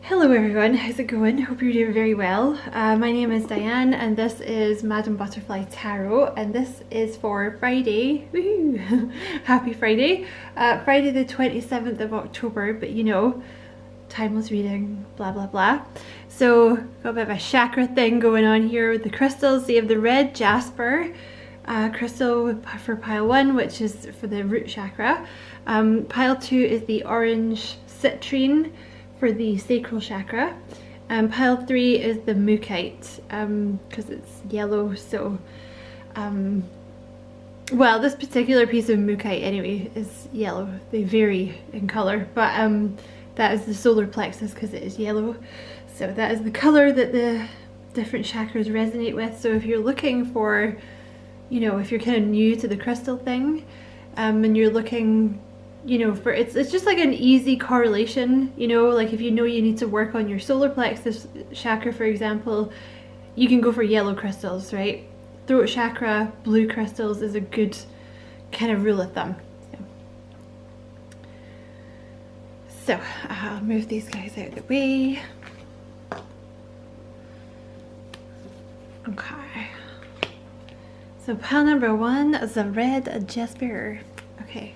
Hello everyone, how's it going? Hope you're doing very well. My name is Diane and this is Madam Butterfly Tarot, and this is for Friday. Woohoo! Happy Friday. Friday the 27th of October, but you know, timeless reading, blah blah blah. So got a bit of a chakra thing going on here with the crystals. So you have the red jasper crystal for pile 1, which is for the root chakra. Pile 2 is the orange citrine for the sacral chakra, and pile 3 is the mookaite because it's yellow. So well, this particular piece of mookaite anyway is yellow. They vary in color, but that is the solar plexus because it is yellow. So that is the color that the different chakras resonate with. So if you're looking for, you know, if you're kind of new to the crystal thing, and you're looking, you know, for it's just like an easy correlation, you know, like if you know you need to work on your solar plexus chakra, for example, you can go for yellow crystals, right? Throat chakra, blue crystals is a good kind of rule of thumb. So I'll move these guys out of the way. Okay. So pile number 1 is a red jasper. Okay.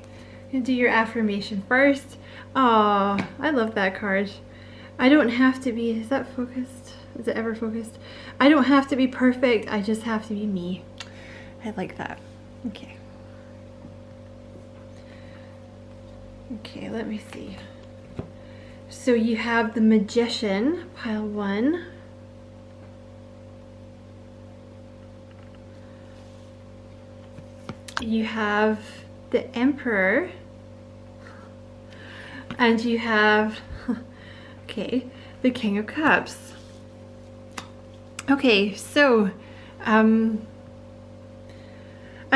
You do your affirmation first. Oh, I love that card. I don't have to be, is that focused? Is it ever focused? I don't have to be perfect, I just have to be me. I like that. Okay. Okay, let me see. So you have the Magician, pile 1. You have the Emperor, and you have okay, the King of Cups. Okay, so I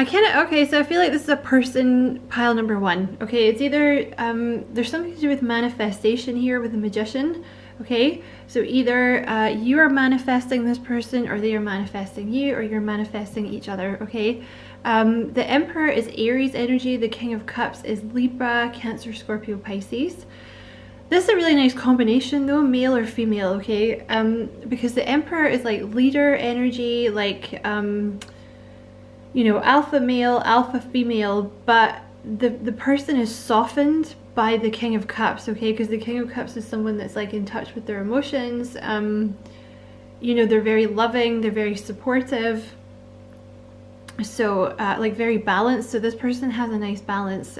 feel like this is a person, pile number 1. Okay, it's either there's something to do with manifestation here with the Magician. Okay, so either you are manifesting this person, or they are manifesting you, or you're manifesting each other. Okay. The Emperor is Aries energy, the King of Cups is Libra, Cancer, Scorpio, Pisces. This is a really nice combination though, male or female, okay? Because the Emperor is like leader energy, like, you know, alpha male, alpha female, but the person is softened by the King of Cups, okay? Because the King of Cups is someone that's like in touch with their emotions. You know, they're very loving, they're very supportive. So like very balanced. So this person has a nice balance.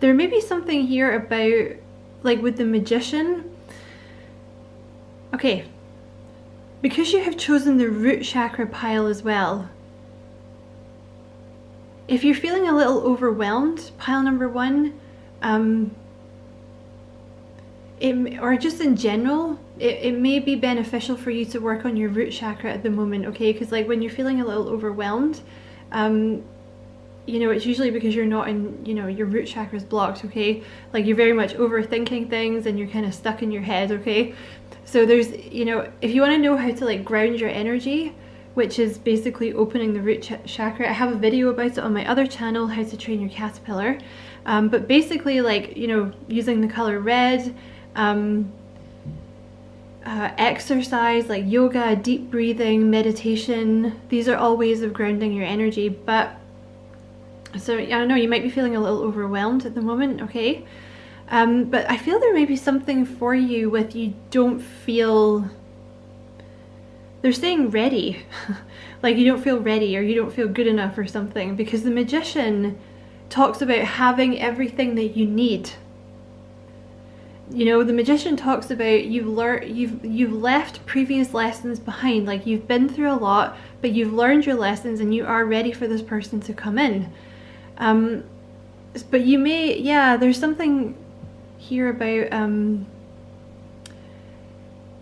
There may be something here about, like with the Magician. Okay, because you have chosen the root chakra pile as well, if you're feeling a little overwhelmed, pile number 1, or just in general, it may be beneficial for you to work on your root chakra at the moment, okay? Because like when you're feeling a little overwhelmed, you know, it's usually because you're not in, you know, your root chakra is blocked, okay? Like you're very much overthinking things and you're kind of stuck in your head, okay? So there's, you know, if you want to know how to like ground your energy, which is basically opening the root chakra, I have a video about it on my other channel, How to Train Your Caterpillar. But basically, like, you know, using the color red, exercise like yoga, deep breathing, meditation, these are all ways of grounding your energy. But so I don't know, you might be feeling a little overwhelmed at the moment, okay? But I feel there may be something for you with you don't feel, they're saying ready, like you don't feel ready or you don't feel good enough or something, because the Magician talks about having everything that you need. You know, the Magician talks about you've left previous lessons behind, like you've been through a lot, but you've learned your lessons and you are ready for this person to come in. But you may, yeah, there's something here about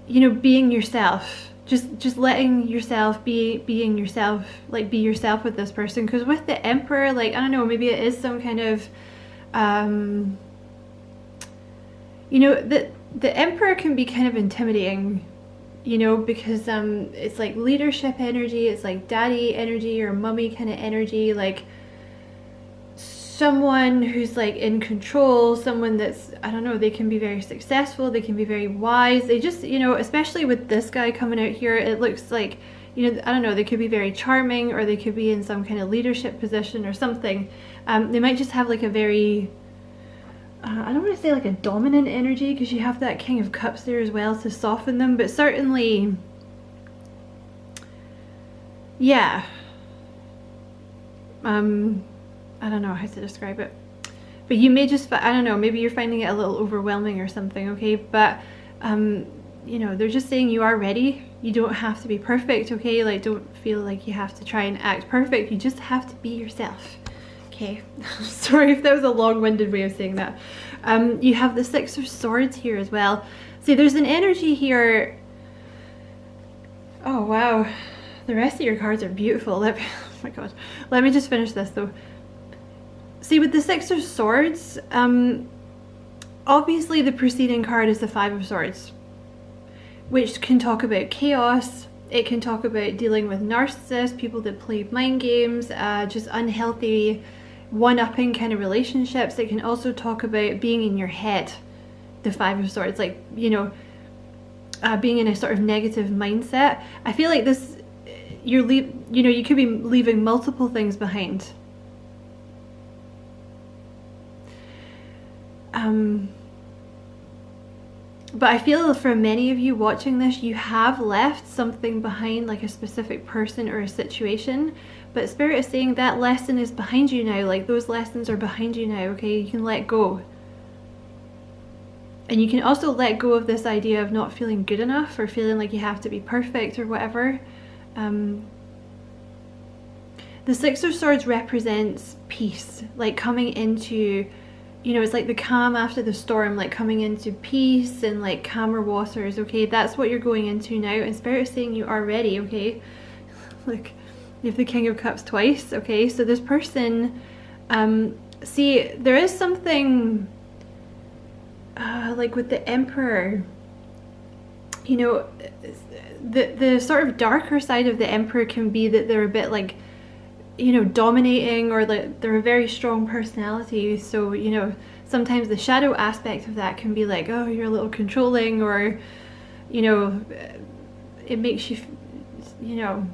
you know, being yourself, just letting yourself being yourself, like be yourself with this person. Because with the Emperor, like, I don't know, maybe it is some kind of you know, the Emperor can be kind of intimidating, you know, because it's like leadership energy, it's like daddy energy or mummy kind of energy, like someone who's like in control, someone that's, I don't know, they can be very successful, they can be very wise. They just, you know, especially with this guy coming out here, it looks like, you know, I don't know, they could be very charming, or they could be in some kind of leadership position or something. They might just have like a very, I don't want to say like a dominant energy, because you have that King of Cups there as well to soften them, but certainly, yeah. I don't know how to describe it, but you may just, I don't know, maybe you're finding it a little overwhelming or something, okay? But you know, they're just saying you are ready. You don't have to be perfect, okay? Like, don't feel like you have to try and act perfect. You just have to be yourself, okay? Sorry if that was a long-winded way of saying that. You have the Six of Swords here as well. See, there's an energy here. Oh wow, the rest of your cards are beautiful. Oh my god, let me just finish this though. See, with the Six of Swords, obviously the preceding card is the Five of Swords, which can talk about chaos. It can talk about dealing with narcissists, people that play mind games, just unhealthy one-upping kind of relationships. It can also talk about being in your head, the Five of Swords, like, you know, being in a sort of negative mindset. I feel like this, you know, you could be leaving multiple things behind. But I feel for many of you watching this, you have left something behind, like a specific person or a situation, but Spirit is saying that lesson is behind you now. Like, those lessons are behind you now, okay? You can let go. And you can also let go of this idea of not feeling good enough, or feeling like you have to be perfect or whatever. The Six of Swords represents peace, like coming into, you know, it's like the calm after the storm, like coming into peace and like calmer waters, okay? That's what you're going into now, and Spirit is saying you are ready, okay? Like, you have the King of Cups twice, okay? So this person, see, there is something, like with the Emperor, you know, the sort of darker side of the Emperor can be that they're a bit like, you know, dominating, or like they're a very strong personality. So, you know, sometimes the shadow aspect of that can be like, oh, you're a little controlling, or, you know, it makes you, you know,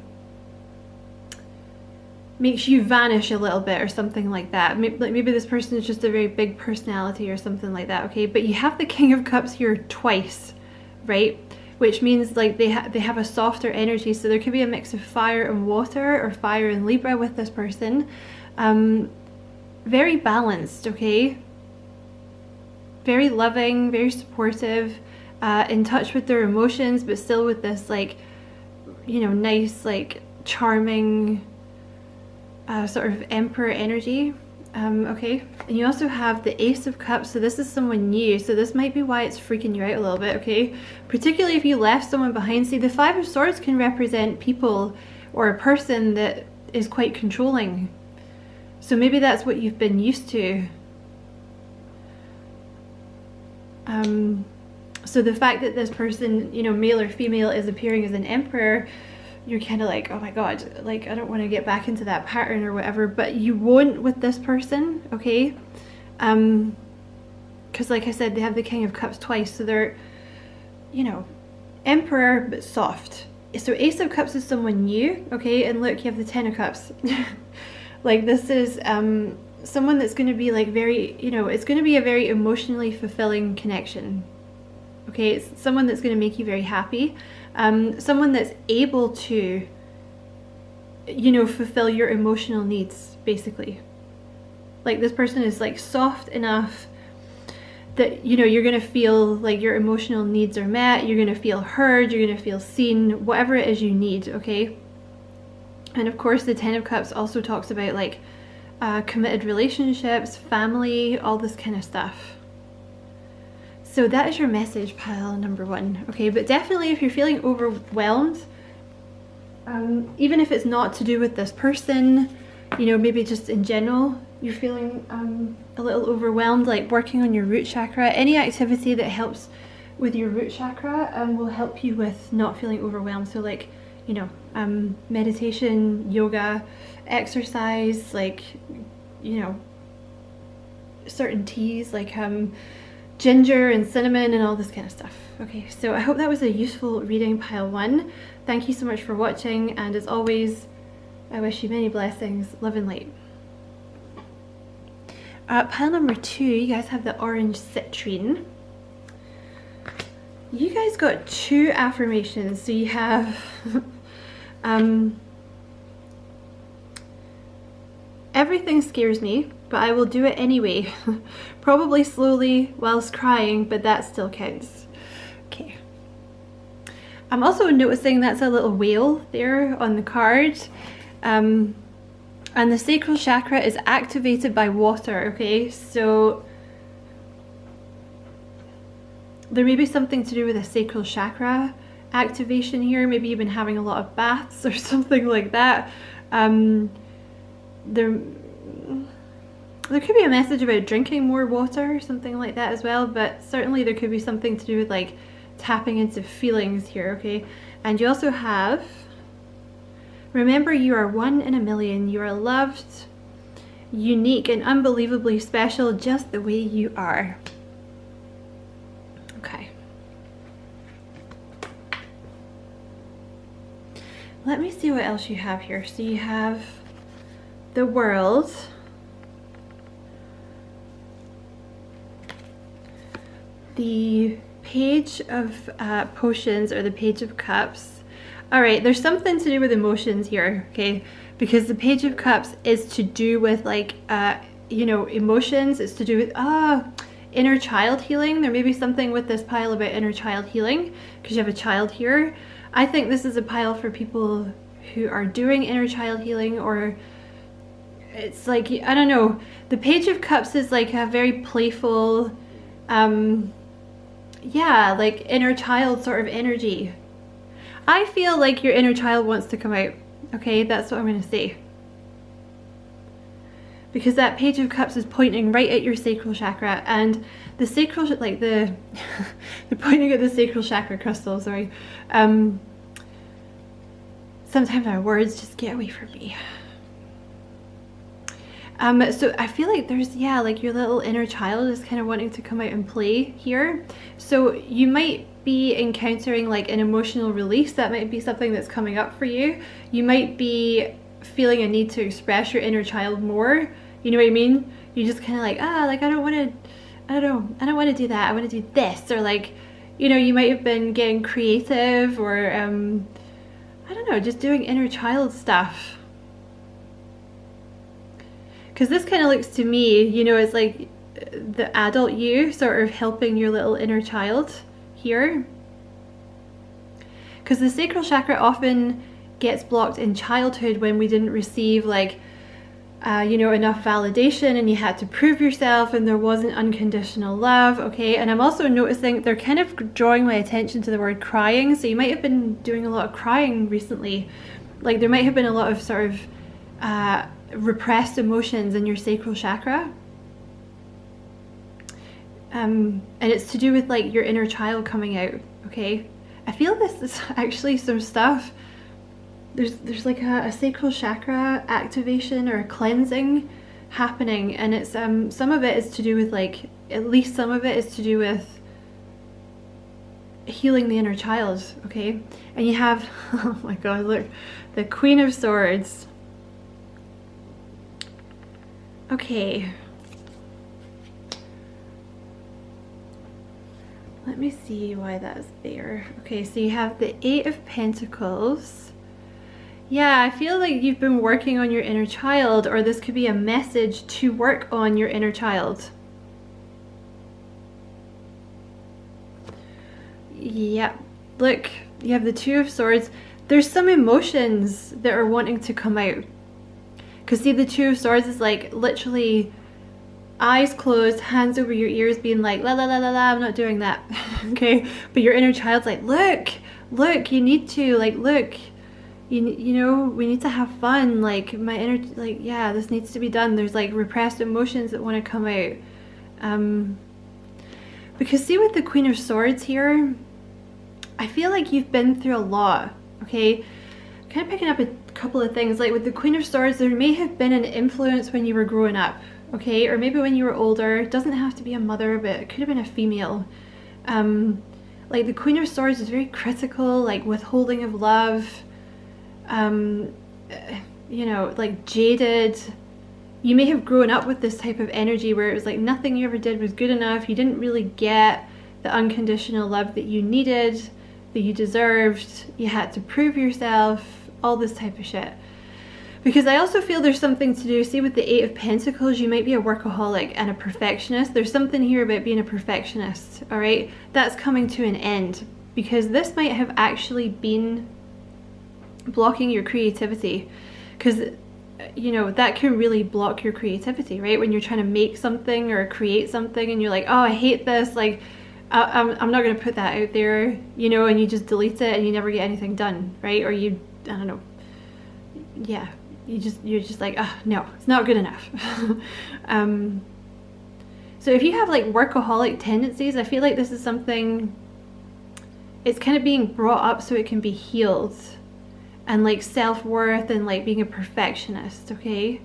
makes you vanish a little bit or something like that. Maybe this person is just a very big personality or something like that, okay? But you have the King of Cups here twice, right? Which means like they have a softer energy. So there could be a mix of fire and water, or fire and Libra with this person. Very balanced, okay? Very loving, very supportive, in touch with their emotions, but still with this like, you know, nice, like charming, sort of Emperor energy. Okay, and you also have the Ace of Cups, so this is someone new, so this might be why it's freaking you out a little bit, okay? Particularly if you left someone behind. See, the Five of Swords can represent people or a person that is quite controlling, so maybe that's what you've been used to. So the fact that this person, you know, male or female, is appearing as an Emperor, you're kind of like, oh my god, like I don't want to get back into that pattern or whatever, but you won't with this person, okay? Because like I said, they have the King of Cups twice, so they're, you know, Emperor but soft. So Ace of Cups is someone new, okay? And look, you have the Ten of Cups. Like, this is someone that's going to be like very, you know, it's going to be a very emotionally fulfilling connection, okay? It's someone that's going to make you very happy. Someone that's able to, you know, fulfill your emotional needs, basically. Like, this person is like soft enough that, you know, you're gonna feel like your emotional needs are met, you're gonna feel heard, you're gonna feel seen, whatever it is you need, okay? And of course the Ten of Cups also talks about like committed relationships, family, all this kind of stuff. So that is your message, pile number one, okay? But definitely if you're feeling overwhelmed, even if it's not to do with this person, you know, maybe just in general, you're feeling a little overwhelmed, like working on your root chakra, any activity that helps with your root chakra will help you with not feeling overwhelmed. So like, you know, meditation, yoga, exercise, like, you know, certain teas like ginger and cinnamon and all this kind of stuff. Okay, so I hope that was a useful reading, pile 1. Thank you so much for watching, and as always, I wish you many blessings, love and light. Pile number 2, you guys have the orange citrine. You guys got 2 affirmations. So you have everything scares me, but I will do it anyway. Probably slowly whilst crying, but that still counts. Okay. I'm also noticing that's a little whale there on the card. And the sacral chakra is activated by water, okay? So there may be something to do with a sacral chakra activation here. Maybe you've been having a lot of baths or something like that. There could be a message about drinking more water or something like that as well, but certainly there could be something to do with like tapping into feelings here, okay? And you also have, remember, you are 1 in a million. You are loved, unique, and unbelievably special just the way you are. Okay. Let me see what else you have here. So you have the World, the Page of Potions, or the Page of Cups. All right, there's something to do with emotions here, okay? Because the Page of Cups is to do with like, you know, emotions. It's to do with, inner child healing. There may be something with this pile about inner child healing because you have a child here. I think this is a pile for people who are doing inner child healing, or it's like, I don't know. The Page of Cups is like a very playful, yeah, like inner child sort of energy. I feel like your inner child wants to come out. Okay, that's what I'm going to say. Because that Page of Cups is pointing right at your sacral chakra, and the sacral, like the pointing at the sacral chakra crystal, sorry. Sometimes our words just get away from me. So I feel like there's, yeah, like your little inner child is kind of wanting to come out and play here. So you might be encountering like an emotional release. That might be something that's coming up for you. You might be feeling a need to express your inner child more. You know what I mean? You just kind of like, like I don't want to do that. I want to do this. Or like, you know, you might have been getting creative, or I don't know, just doing inner child stuff. Because this kind of looks to me, you know, it's like the adult you sort of helping your little inner child here. Because the sacral chakra often gets blocked in childhood when we didn't receive like, you know, enough validation, and you had to prove yourself, and there wasn't unconditional love, okay? And I'm also noticing they're kind of drawing my attention to the word crying. So you might have been doing a lot of crying recently. Like there might have been a lot of sort of repressed emotions in your sacral chakra, and it's to do with like your inner child coming out, okay? I feel this is actually some stuff, there's like a sacral chakra activation or a cleansing happening, and it's some of it is to do with like, at least some of it is to do with healing the inner child, okay? And you have, oh my god, look, the Queen of Swords. Okay, let me see why that's there. Okay, so you have the 8 of Pentacles. Yeah, I feel like you've been working on your inner child, or this could be a message to work on your inner child. Yeah, look, you have the 2 of Swords. There's some emotions that are wanting to come out. Because see, the 2 of Swords is like literally eyes closed, hands over your ears, being like, la la la la la, I'm not doing that. Okay, but your inner child's like, look, you need to, like, look, you know, we need to have fun, like my inner, like, yeah, this needs to be done. There's like repressed emotions that want to come out. Because see, with the Queen of Swords here, I feel like you've been through a lot, okay? Kind of picking up a couple of things, like with the Queen of Swords, there may have been an influence when you were growing up, okay? Or maybe when you were older. It doesn't have to be a mother, but it could have been a female. Like the Queen of Swords is very critical, like withholding of love, you know, like jaded. You may have grown up with this type of energy where it was like nothing you ever did was good enough. You didn't really get the unconditional love that you needed, that you deserved. You had to prove yourself, all this type of shit. Because I also feel there's something to do, see with the Eight of Pentacles, you might be a workaholic and a perfectionist. There's something here about being a perfectionist, all right? That's coming to an end because this might have actually been blocking your creativity, because you know that can really block your creativity, right? When you're trying to make something or create something and you're like, oh, I hate this, like I'm not going to put that out there, you know, and you just delete it and you never get anything done, right? Or you, I don't know, yeah, you're just like, oh, no, it's not good enough. So if you have like workaholic tendencies, I feel like this is something, it's kind of being brought up so it can be healed. And like self-worth and like being a perfectionist, okay?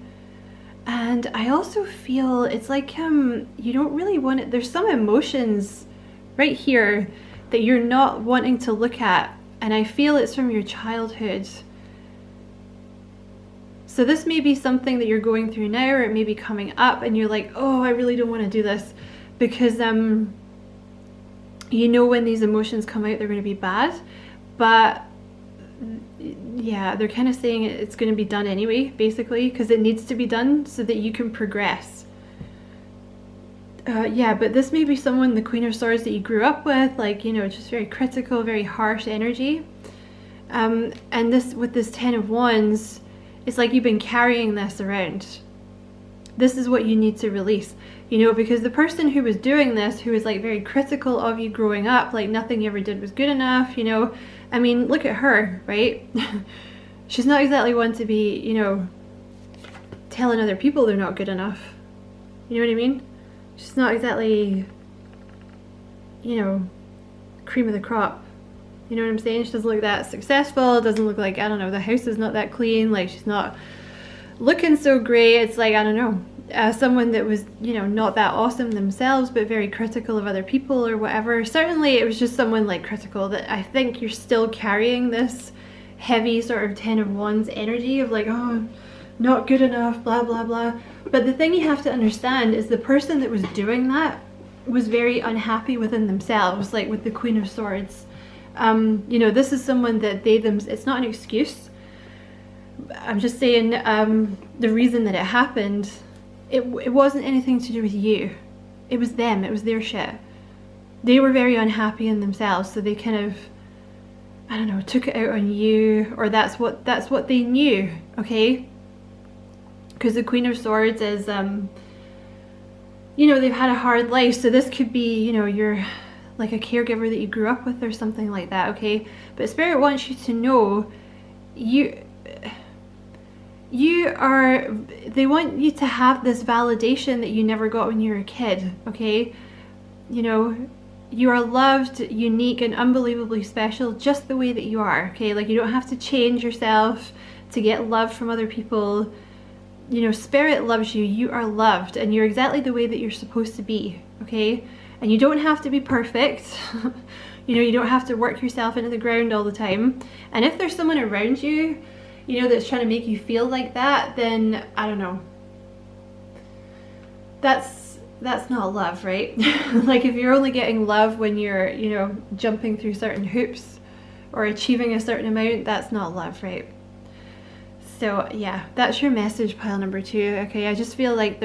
And I also feel it's like you don't really want it. There's some emotions right here that you're not wanting to look at, and I feel it's from your childhood. So this may be something that you're going through now, or it may be coming up and you're like, oh, I really don't want to do this, because you know when these emotions come out they're going to be bad, but yeah, they're kind of saying it's going to be done anyway, basically, because it needs to be done so that you can progress. Yeah, but this may be someone, the Queen of Swords, that you grew up with, like, you know, just very critical, very harsh energy. And this, with this Ten of Wands, it's like you've been carrying this around. This is what you need to release, you know, because the person who was doing this, who was like very critical of you growing up, like nothing you ever did was good enough, you know, I mean, look at her, right? She's not exactly one to be, you know, telling other people they're not good enough. You know what I mean? She's not exactly, you know, cream of the crop. You know what I'm saying? She doesn't look that successful. It doesn't look like, I don't know, the house is not that clean. Like, she's not looking so great. It's like, I don't know, someone that was, you know, not that awesome themselves, but very critical of other people or whatever. Certainly it was just someone like critical, that I think you're still carrying this heavy sort of Ten of Wands energy of like, oh, not good enough, blah, blah, blah. But the thing you have to understand is the person that was doing that was very unhappy within themselves, like with the Queen of Swords. You know, this is someone that it's not an excuse. I'm just saying the reason that it happened, it wasn't anything to do with you. It was them. It was their shit. They were very unhappy in themselves, so they kind of, I don't know, took it out on you, or that's what they knew, okay? Because the Queen of Swords is, you know, they've had a hard life, so this could be, you know, you're like a caregiver that you grew up with or something like that, okay? But Spirit wants you to know they want you to have this validation that you never got when you were a kid, okay? You know, you are loved, unique, and unbelievably special just the way that you are, okay? Like, you don't have to change yourself to get love from other people. You know, Spirit loves you. You are loved, and you're exactly the way that you're supposed to be, okay? And you don't have to be perfect. You know, you don't have to work yourself into the ground all the time. And if there's someone around you, you know, that's trying to make you feel like that, then I don't know. That's not love, right? Like, if you're only getting love when you're, you know, jumping through certain hoops or achieving a certain amount, that's not love, right? So yeah, that's your message, pile number 2. Okay, I just feel like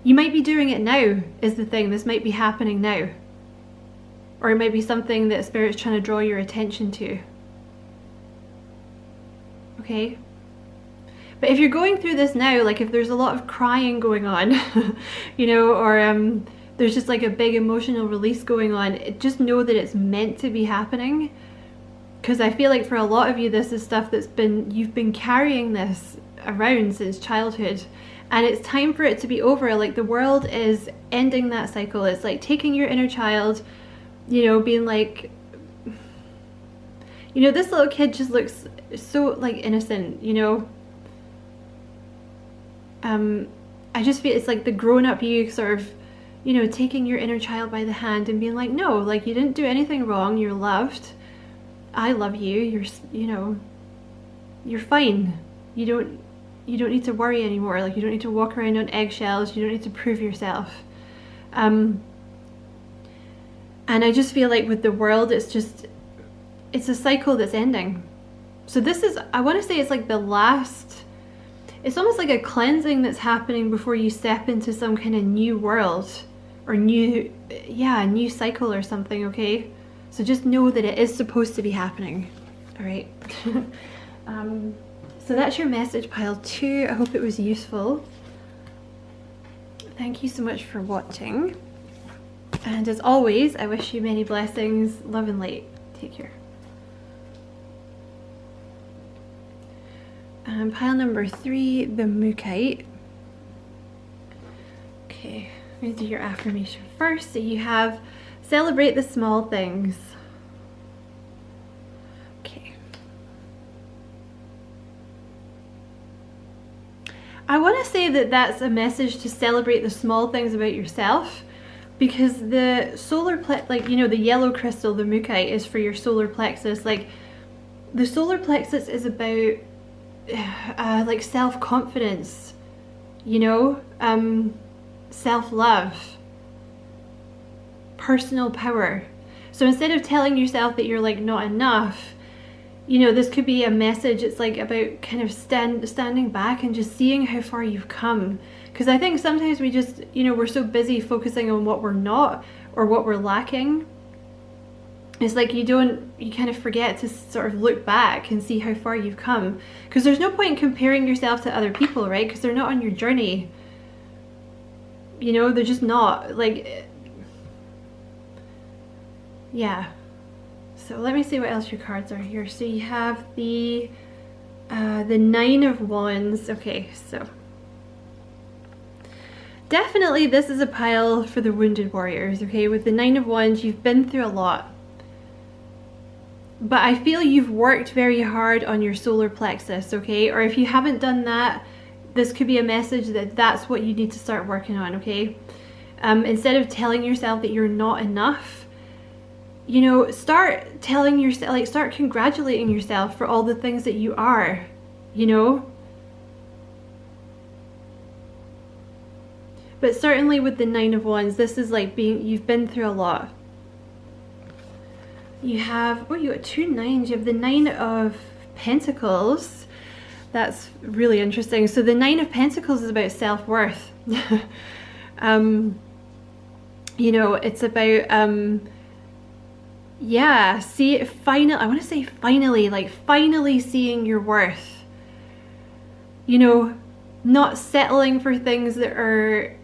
you might be doing it now is the thing. This might be happening now. Or it might be something that Spirit's trying to draw your attention to. Okay? But if you're going through this now, like if there's a lot of crying going on, you know, or there's just like a big emotional release going on, just know that it's meant to be happening. Because I feel like for a lot of you, this is stuff you've been carrying this around since childhood. And it's time for it to be over. Like, the world is ending that cycle. It's like taking your inner child, you know, being like, you know, this little kid just looks so like innocent, you know. I just feel it's like the grown-up you sort of, you know, taking your inner child by the hand and being like, no, like you didn't do anything wrong, you're loved, I love you, you know, you're fine, you don't need to worry anymore, like you don't need to walk around on eggshells, you don't need to prove yourself. And I just feel like with the world, it's a cycle that's ending. So this is, I want to say it's like the last, it's almost like a cleansing that's happening before you step into some kind of new world or new cycle or something, okay? So just know that it is supposed to be happening, all right? So that's your message, pile 2. I hope it was useful. Thank you so much for watching. And as always, I wish you many blessings, love and light. Take care. Pile number 3, the Mookite. Okay, I'm going to do your affirmation first. So you have, celebrate the small things. Okay. I want to say that that's a message to celebrate the small things about yourself, because the solar plexus, like, you know, the yellow crystal, the Mookite, is for your solar plexus. Like, the solar plexus is about like self-confidence, you know, self-love, personal power. So instead of telling yourself that you're like not enough, you know, this could be a message. It's like about kind of standing back and just seeing how far you've come. Because I think sometimes we just, you know, we're so busy focusing on what we're not or what we're lacking. It's like you kind of forget to sort of look back and see how far you've come. Because there's no point in comparing yourself to other people, right? Because they're not on your journey. You know, they're just not. Like, yeah. So let me see what else your cards are here. So you have the 9 of Wands. Okay, so definitely this is a pile for the wounded warriors, okay? With the 9 of Wands, you've been through a lot. But I feel you've worked very hard on your solar plexus, okay? Or if you haven't done that, this could be a message that that's what you need to start working on, okay? Instead of telling yourself that you're not enough, you know, start telling yourself, like, start congratulating yourself for all the things that you are, you know? But certainly with the 9 of Wands, this is like you've been through a lot. You have, oh, you got 2 9s. You have the 9 of Pentacles. That's really interesting. So the 9 of Pentacles is about self-worth. You know, it's about, yeah, I want to say finally, like finally seeing your worth. You know, not settling for things that are,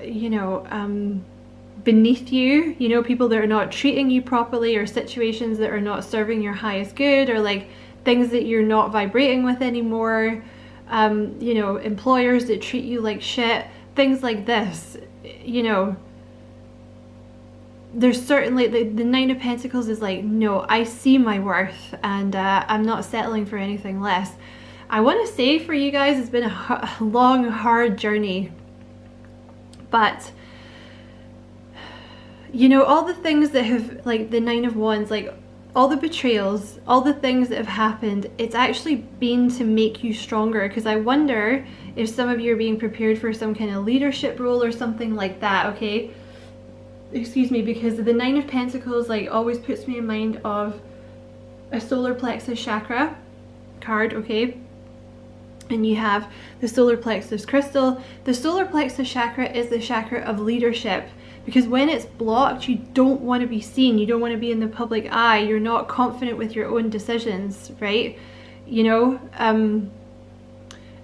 you know, beneath you, you know, people that are not treating you properly, or situations that are not serving your highest good, or like things that you're not vibrating with anymore, you know, employers that treat you like shit, things like this, you know. There's certainly, the 9 of Pentacles is like, no, I see my worth, and I'm not settling for anything less. I want to say for you guys, it's been a long, hard journey, but you know, all the things that have, like the 9 of Wands, like all the betrayals, all the things that have happened, it's actually been to make you stronger. Because I wonder if some of you are being prepared for some kind of leadership role or something like that, okay? Excuse me, because the 9 of Pentacles like always puts me in mind of a solar plexus chakra card, okay? And you have the solar plexus crystal. The solar plexus chakra is the chakra of leadership, because when it's blocked, you don't want to be seen. You don't want to be in the public eye. You're not confident with your own decisions, right? You know, and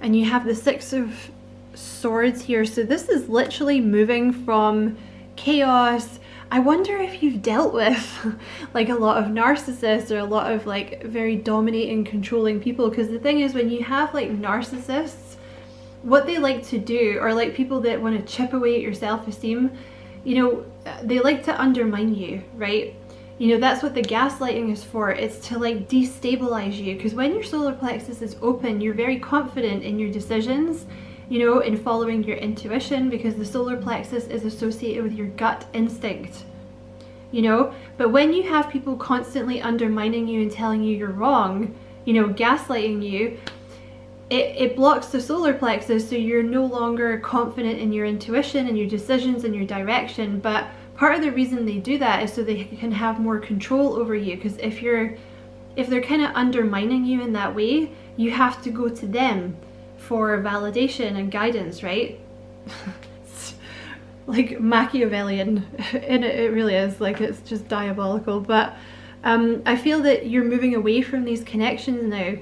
you have the 6 of Swords here. So this is literally moving from chaos. I wonder if you've dealt with like a lot of narcissists, or a lot of like very dominating, controlling people. Because the thing is, when you have like narcissists, what they like to do, or like people that want to chip away at your self-esteem, you know, they like to undermine you, right? You know, that's what the gaslighting is for. It's to like destabilize you. Because when your solar plexus is open, you're very confident in your decisions, you know, in following your intuition, because the solar plexus is associated with your gut instinct, you know. But when you have people constantly undermining you and telling you you're wrong, you know, gaslighting you, it blocks the solar plexus, so you're no longer confident in your intuition and your decisions and your direction. But part of the reason they do that is so they can have more control over you, because if they're kind of undermining you in that way, you have to go to them for validation and guidance, right? It's like Machiavellian, and it really is, like, it's just diabolical. But I feel that you're moving away from these connections now,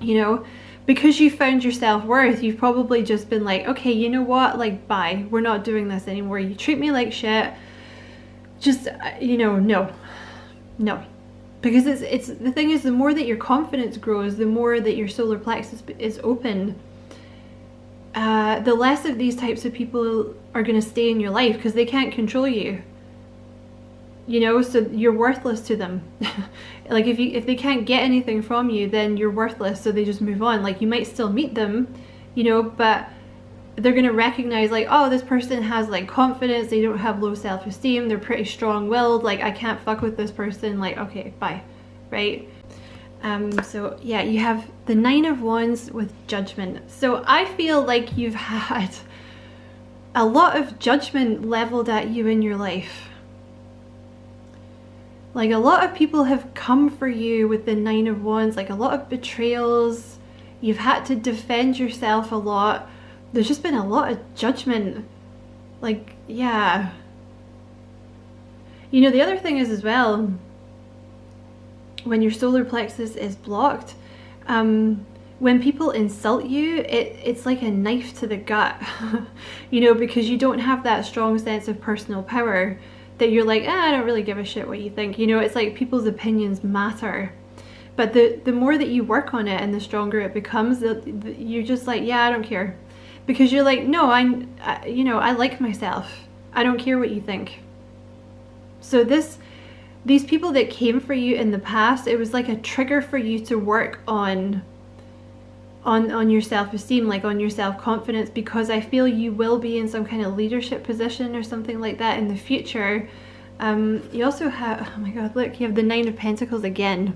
you know, because you found your self-worth. You've probably just been like, okay, you know what, like, bye, we're not doing this anymore. You treat me like shit, just, you know, no. Because it's the thing is, the more that your confidence grows, the more that your solar plexus is open, the less of these types of people are going to stay in your life, because they can't control you, you know. So you're worthless to them. Like, if they can't get anything from you, then you're worthless, so they just move on. Like, you might still meet them, you know, but they're going to recognize, like, oh, this person has, like, confidence, they don't have low self-esteem, they're pretty strong-willed, like, I can't fuck with this person, like, okay, bye, right? So yeah, you have the 9 of Wands with Judgment. So I feel like you've had a lot of judgment leveled at you in your life. Like, a lot of people have come for you with the 9 of Wands, like a lot of betrayals. You've had to defend yourself a lot. There's just been a lot of judgment. Like, yeah. You know, the other thing is as well, when your solar plexus is blocked, when people insult you, it's like a knife to the gut, you know, because you don't have that strong sense of personal power that you're like, I don't really give a shit what you think. You know, it's like people's opinions matter. But the more that you work on it and the stronger it becomes, you're just like, yeah, I don't care. Because you're like, no, you know, I like myself. I don't care what you think. So these people that came for you in the past, it was like a trigger for you to work on your self-esteem, like on your self-confidence, because I feel you will be in some kind of leadership position or something like that in the future. You also have, oh my god, look, you have the 9 of Pentacles again.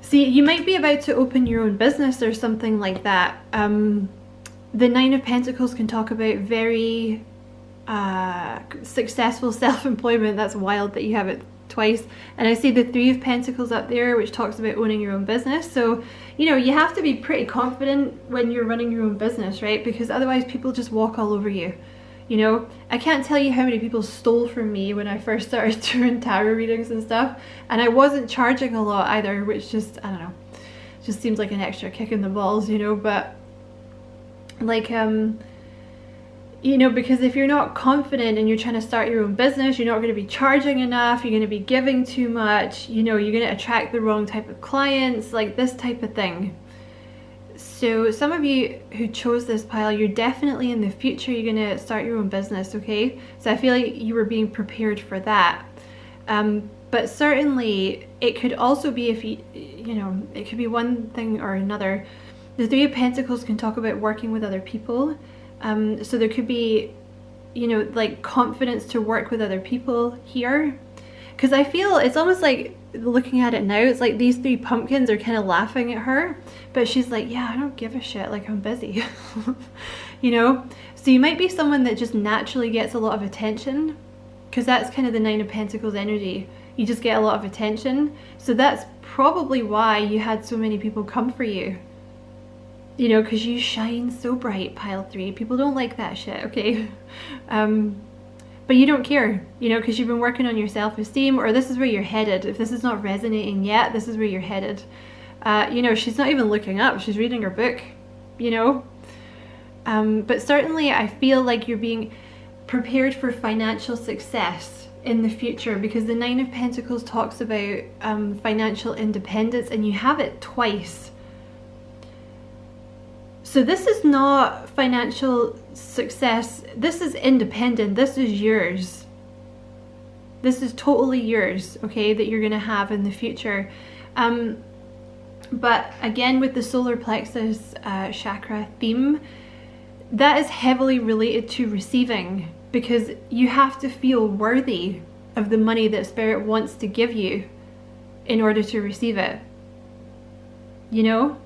See, you might be about to open your own business or something like that. The 9 of Pentacles can talk about very successful self-employment. That's wild that you have it twice. And I see the 3 of Pentacles up there, which talks about owning your own business. So, you know, you have to be pretty confident when you're running your own business, right? Because otherwise people just walk all over you. You know, I can't tell you how many people stole from me when I first started doing tarot readings and stuff, and I wasn't charging a lot either, which just, I don't know, just seems like an extra kick in the balls, you know. But like, you know, because if you're not confident and you're trying to start your own business, you're not going to be charging enough, you're going to be giving too much, you know, you're going to attract the wrong type of clients, like this type of thing. So some of you who chose this pile, you're definitely in the future, you're going to start your own business, okay? So I feel like you were being prepared for that. But certainly it could also be, if you know, it could be one thing or another. The 3 of Pentacles can talk about working with other people. So there could be, you know, like confidence to work with other people here. Because I feel it's almost like, looking at it now, it's like these 3 pumpkins are kind of laughing at her, but she's like, yeah, I don't give a shit, like, I'm busy. You know, so you might be someone that just naturally gets a lot of attention, because that's kind of the 9 of Pentacles energy. You just get a lot of attention, so that's probably why you had so many people come for you, you know, because you shine so bright, pile 3. People don't like that shit, okay? But you don't care, you know, because you've been working on your self-esteem, or this is where you're headed. If this is not resonating yet, this is where you're headed. You know, she's not even looking up, she's reading her book, you know. But certainly I feel like you're being prepared for financial success in the future, because the 9 of Pentacles talks about financial independence, and you have it twice. So this is not financial success, this is independent, this is yours. This is totally yours, okay, that you're gonna have in the future. But again, with the solar plexus chakra theme, that is heavily related to receiving, because you have to feel worthy of the money that Spirit wants to give you in order to receive it. You know?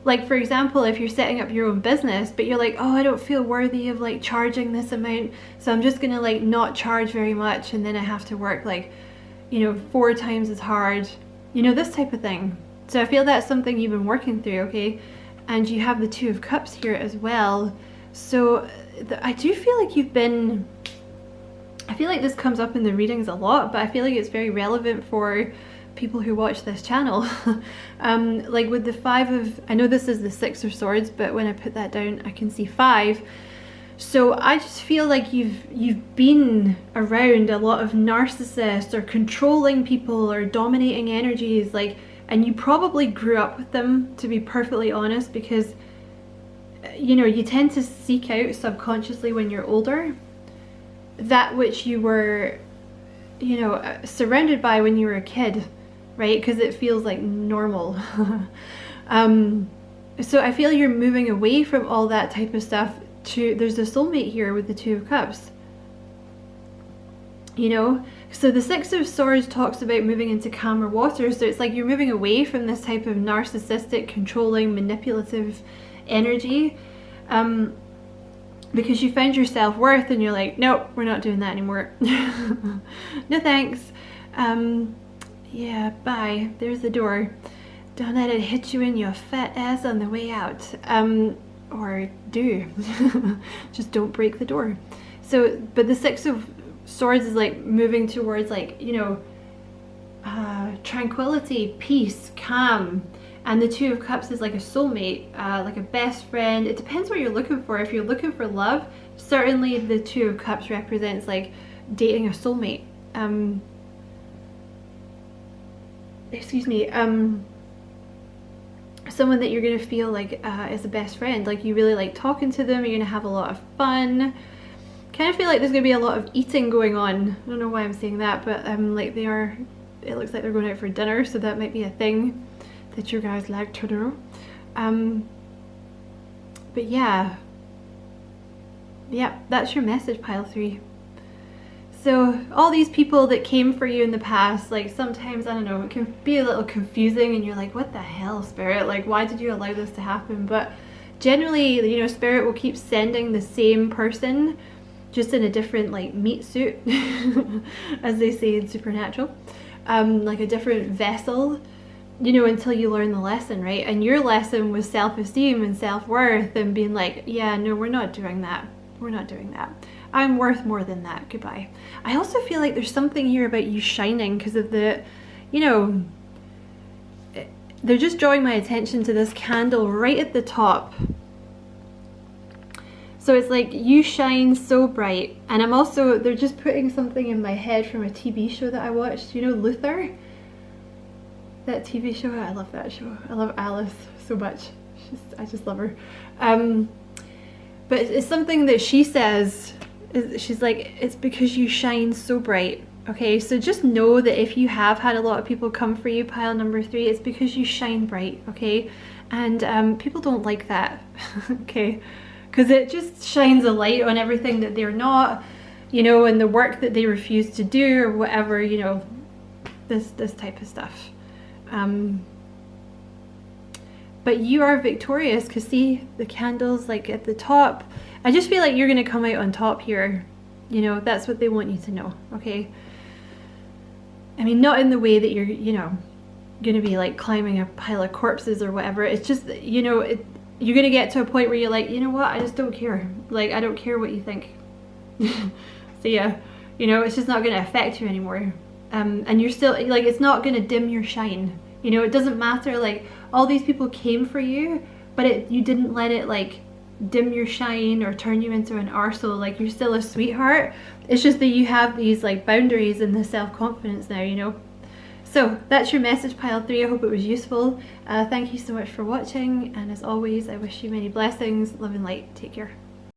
Like, for example, if you're setting up your own business, but you're like, oh, I don't feel worthy of like charging this amount, so I'm just gonna like not charge very much, and then I have to work like, you know, 4 times as hard, you know, this type of thing. So I feel that's something you've been working through, okay? And you have the Two of Cups here as well. So I do feel like you've been, I feel like this comes up in the readings a lot, but I feel like it's very relevant for people who watch this channel. Like with the 5 of, I know this is the 6 of Swords, but when I put that down, I can see 5. So I just feel like you've been around a lot of narcissists or controlling people or dominating energies, like, and you probably grew up with them, to be perfectly honest, because, you know, you tend to seek out subconsciously when you're older that which you were, you know, surrounded by when you were a kid, right? Because it feels like normal. So I feel you're moving away from all that type of stuff to, there's a soulmate here with the Two of Cups. You know, so the 6 of Swords talks about moving into calmer waters. So it's like you're moving away from this type of narcissistic, controlling, manipulative energy, because you found your self-worth and you're like, nope, we're not doing that anymore. No thanks. Yeah, bye. There's the door. Don't let it hit you in your fat ass on the way out. Or do. Just don't break the door. So, but the 6 of Swords is like moving towards, like, you know, tranquility, peace, calm. And the Two of Cups is like a soulmate, like a best friend. It depends what you're looking for. If you're looking for love, certainly the Two of Cups represents like dating a soulmate. Excuse me. Someone that you're gonna feel like is a best friend. Like you really like talking to them. You're gonna have a lot of fun. Kind of feel like there's gonna be a lot of eating going on. I don't know why I'm saying that, but like they are, it looks like they're going out for dinner, so that might be a thing that you guys like to do. But yeah, that's your message, pile 3. So all these people that came for you in the past, like sometimes, I don't know, it can be a little confusing and you're like, what the hell, Spirit? Like, why did you allow this to happen? But generally, you know, Spirit will keep sending the same person, just in a different like meat suit, as they say in Supernatural, like a different vessel, you know, until you learn the lesson, right? And your lesson was self-esteem and self-worth and being like, yeah, no, we're not doing that. We're not doing that. I'm worth more than that. Goodbye. I also feel like there's something here about you shining because of the, you know, they're just drawing my attention to this candle right at the top. So it's like you shine so bright. And I'm also, they're just putting something in my head from a TV show that I watched, you know, Luther? That TV show, I love that show. I love Alice so much. I just love her. But it's something that she says, she's like, it's because you shine so bright. Okay, so just know that if you have had a lot of people come for you, pile number 3, it's because you shine bright, okay? And people don't like that, okay? Because it just shines a light on everything that they're not, you know, and the work that they refuse to do or whatever, you know, this type of stuff. But you are victorious because see the candles like at the top. I just feel like you're going to come out on top here. You know, that's what they want you to know, okay? I mean, not in the way that you're, you know, going to be like climbing a pile of corpses or whatever. It's just, you know, you're going to get to a point where you're like, you know what, I just don't care. Like, I don't care what you think. So yeah, you know, it's just not going to affect you anymore. And you're still, like, it's not going to dim your shine. You know, it doesn't matter, like, all these people came for you, but you didn't let it, like, dim your shine or turn you into an arsehole. Like, you're still a sweetheart. It's just that you have these, like, boundaries and the self-confidence now, you know. So that's your message, pile 3. I hope it was useful. Thank you so much for watching, and as always, I wish you many blessings, love and light. Take care.